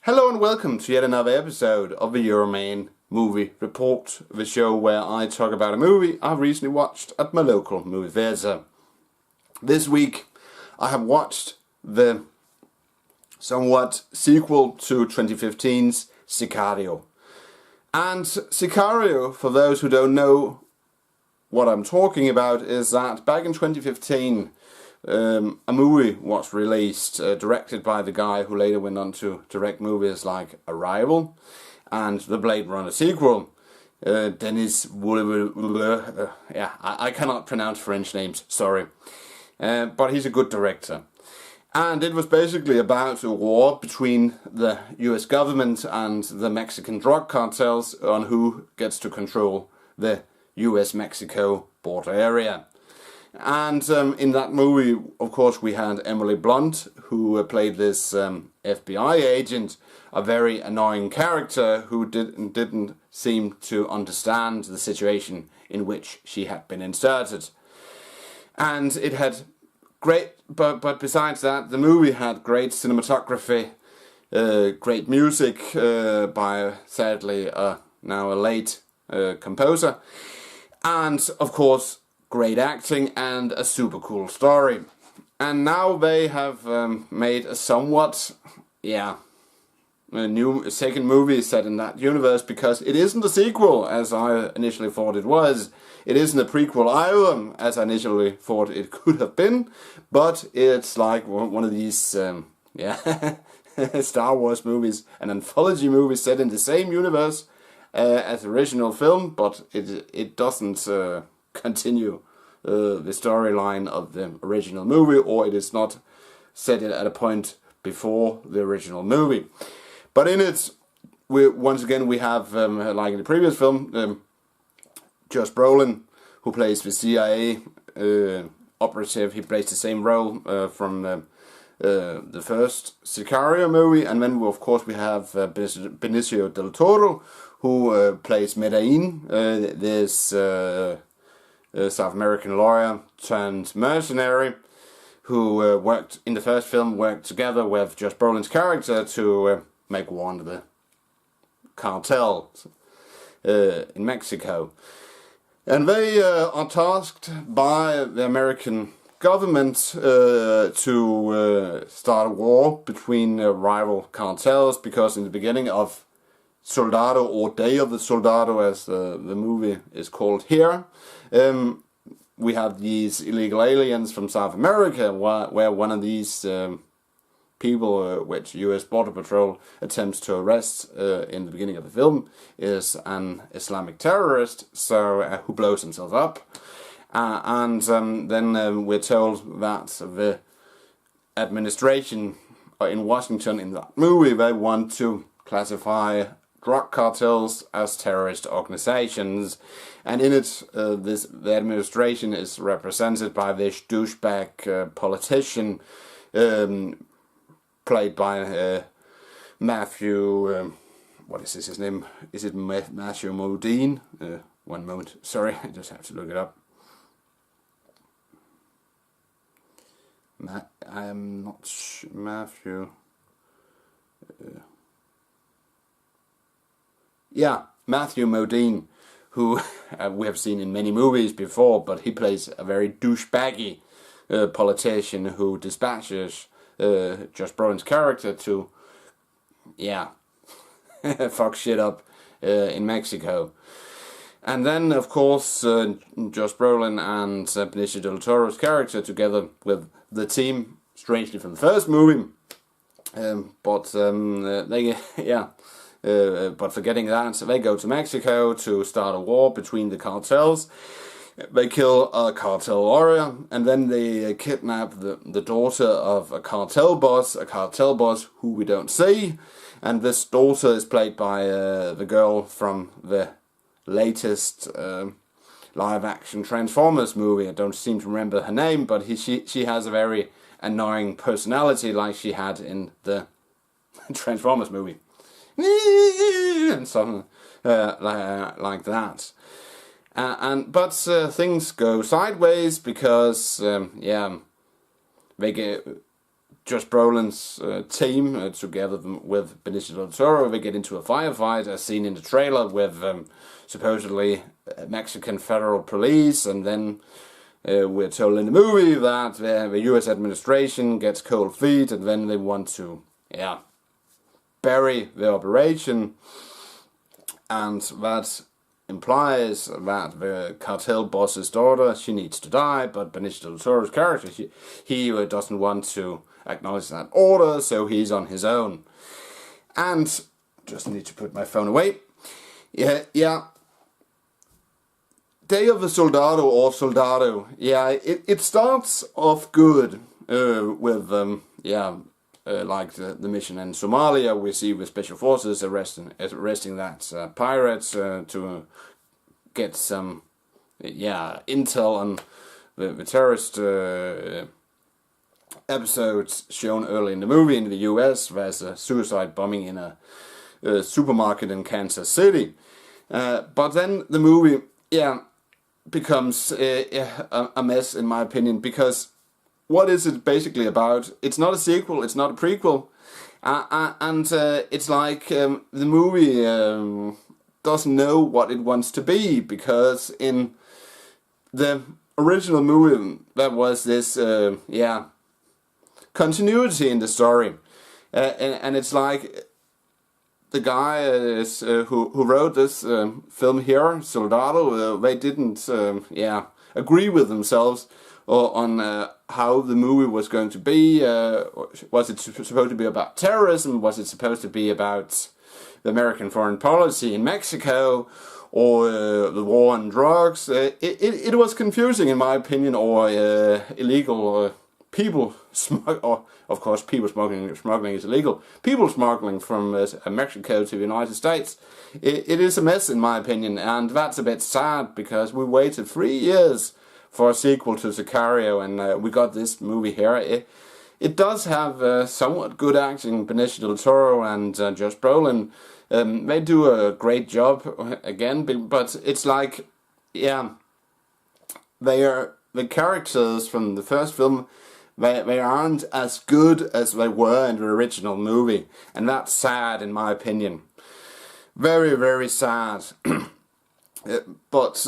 Hello and welcome to yet another episode of the Euroman Movie Report, the show where I talk about a movie I've recently watched at my local movie theatre. This week I have watched the somewhat sequel to 2015's Sicario. And Sicario, for those who don't know what I'm talking about, is that back in 2015 a movie was released, directed by the guy who later went on to direct movies like Arrival and the Blade Runner sequel, Denis Villeneuve. I cannot pronounce French names, sorry. But he's a good director. And it was basically about a war between the US government and the Mexican drug cartels on who gets to control the US-Mexico border area. And in that movie, of course, we had Emily Blunt, who played this FBI agent, a very annoying character who didn't seem to understand the situation in which she had been inserted. And it had great, but besides that, the movie had great cinematography, great music by, sadly, now a late composer, and, of course, great acting and a super cool story. And now they have made a somewhat, a new second movie set in that universe, because it isn't a sequel as I initially thought it was. It isn't a prequel either, as I initially thought it could have been, but it's like one of these, Star Wars movies, an anthology movie set in the same universe as the original film, but it doesn't continue the storyline of the original movie, or it is not set at a point before the original movie. But in it, once again we have, like in the previous film, Josh Brolin, who plays the CIA operative. He plays the same role from the first Sicario movie, and then of course we have Benicio del Toro, who plays Medellin, this South American lawyer turned mercenary, who worked in the first film, worked together with Josh Brolin's character to make war on the cartels in Mexico. And they are tasked by the American government to start a war between rival cartels, because in the beginning of Soldado, or Day of the Soldado as the movie is called here, we have these illegal aliens from South America, where one of these people, which US Border Patrol attempts to arrest in the beginning of the film, is an Islamic terrorist, who blows himself up. Then we're told that the administration in Washington in that movie, they want to classify drug cartels as terrorist organizations, and in it, the administration is represented by this douchebag politician, played by Matthew. What is his name? Is it Matthew Modine? One moment, sorry, I just have to look it up. I'm not sure. Matthew. Matthew Modine, who we have seen in many movies before, but he plays a very douchebaggy politician who dispatches Josh Brolin's character to, fuck shit up in Mexico. And then, of course, Josh Brolin and Benicio del Toro's character, together with the team, strangely from the first movie, but forgetting that, they go to Mexico to start a war between the cartels. They kill a cartel warrior, and then they kidnap the daughter of a cartel boss who we don't see. And this daughter is played by the girl from the latest live-action Transformers movie. I don't seem to remember her name, but she has a very annoying personality, like she had in the Transformers movie. And something like that. But things go sideways because Josh Brolin's team, together with Benicio del Toro, they get into a firefight, as seen in the trailer, with supposedly Mexican federal police, and then we're told in the movie that the U.S. administration gets cold feet, and then they want to, bury the operation, and that implies that the cartel boss's daughter, she needs to die, but Benicio del Toro's character, he doesn't want to acknowledge that order, so he's on his own. And, just need to put my phone away. Yeah. Day of the Soldado, or Soldado, it starts off good with, like the mission in Somalia. We see the special forces arresting that pirates to get some, intel on the terrorist episodes shown early in the movie. In the US, there's a suicide bombing in a supermarket in Kansas City. But then the movie, becomes a mess, in my opinion, because what is it basically about? It's not a sequel, it's not a prequel, and it's like the movie doesn't know what it wants to be, because in the original movie there was this continuity in the story, and it's like the guy who wrote this film here, Soldado, they didn't agree with themselves on how the movie was going to be. Was it supposed to be about terrorism? Was it supposed to be about the American foreign policy in Mexico, or the war on drugs? It was confusing, in my opinion, or illegal people smuggling. Or of course, people smuggling is illegal. People smuggling from Mexico to the United States. It is a mess, in my opinion, and that's a bit sad, because we waited 3 years for a sequel to Sicario, and we got this movie here. It does have somewhat good acting. Benicio del Toro and Josh Brolin, they do a great job again, but it's like, they are the characters from the first film. They aren't as good as they were in the original movie, and that's sad, in my opinion. Very, very sad. But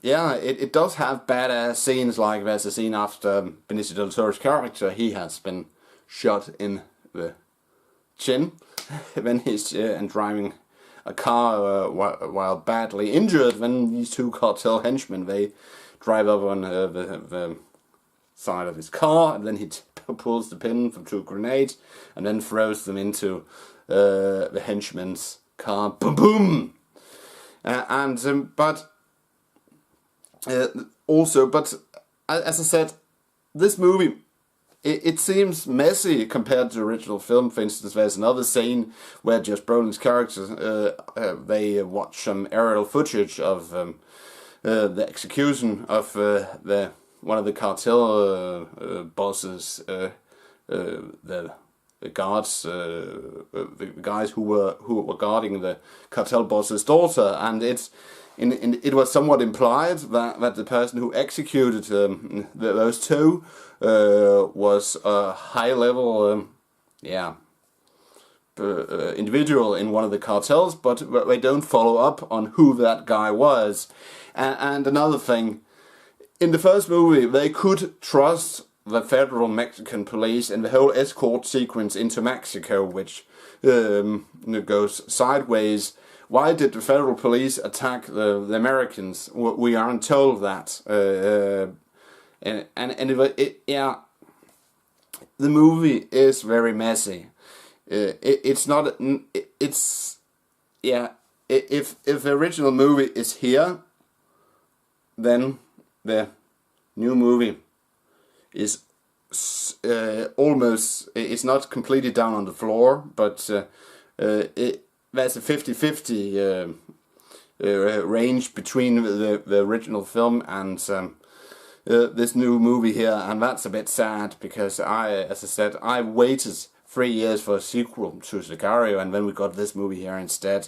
it does have badass scenes, like there's a scene after Benicio del Toro's character, he has been shot in the chin when he's and driving a car while badly injured. When these two cartel henchmen, they drive up on the side of his car, and then he pulls the pin from 2 grenades and then throws them into the henchman's car. Boom, boom. But as I said, this movie, it seems messy compared to the original film. For instance, there's another scene where Josh Brolin's character, they watch some aerial footage of the execution of one of the cartel bosses, the guards, the guys who were guarding the cartel boss's daughter, and it was somewhat implied that the person who executed those two was a high-level individual in one of the cartels, but they don't follow up on who that guy was. And another thing, in the first movie, they could trust the federal Mexican police and the whole escort sequence into Mexico, which goes sideways. Why did the federal police attack the Americans? We aren't told that. The movie is very messy. If the original movie is here, then the new movie is almost, it's not completely down on the floor, but there's a 50-50 range between the original film and this new movie here, and that's a bit sad, because as I said, I waited 3 years for a sequel to Sicario, and then we got this movie here instead.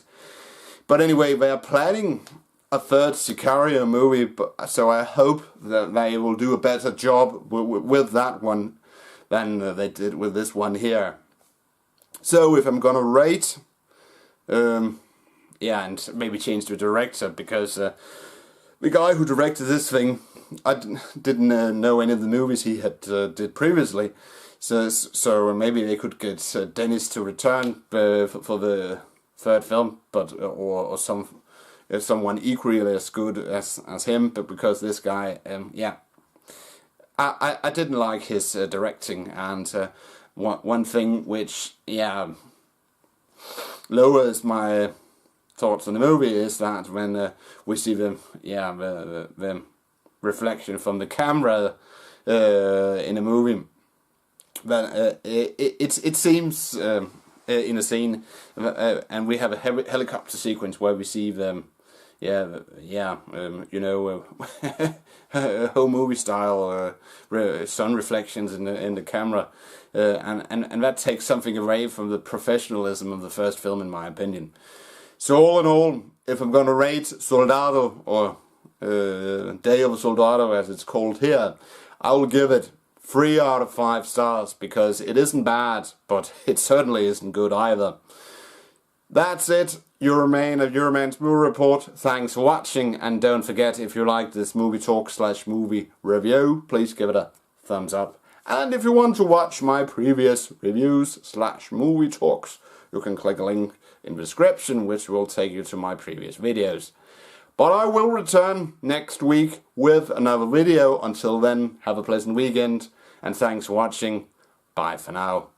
But anyway, they are planning a third Sicario movie, so I hope that they will do a better job with that one. than they did with this one here. So if I'm gonna rate, yeah, and maybe change the director, because the guy who directed this thing, I didn't know any of the movies he had did previously, so maybe they could get Dennis to return for the third film, but or someone equally as good as him. But because this guy, yeah, I didn't like his directing, and one thing which, yeah, lowers my thoughts on the movie is that when we see the reflection from the camera in a movie, then it seems in a scene, and we have a helicopter sequence where we see them, you know, whole movie style sun reflections in the camera, and that takes something away from the professionalism of the first film, in my opinion. So all in all, if I'm going to rate Soldado, or Day of Soldado as it's called here, I will give it 3 out of 5 stars, because it isn't bad, but it certainly isn't good either. That's it, Euroman of Euroman's Movie Report. Thanks for watching, and don't forget, if you like this movie talk / movie review, please give it a thumbs up. And if you want to watch my previous reviews / movie talks, you can click a link in the description, which will take you to my previous videos. But I will return next week with another video. Until then, have a pleasant weekend, and thanks for watching. Bye for now.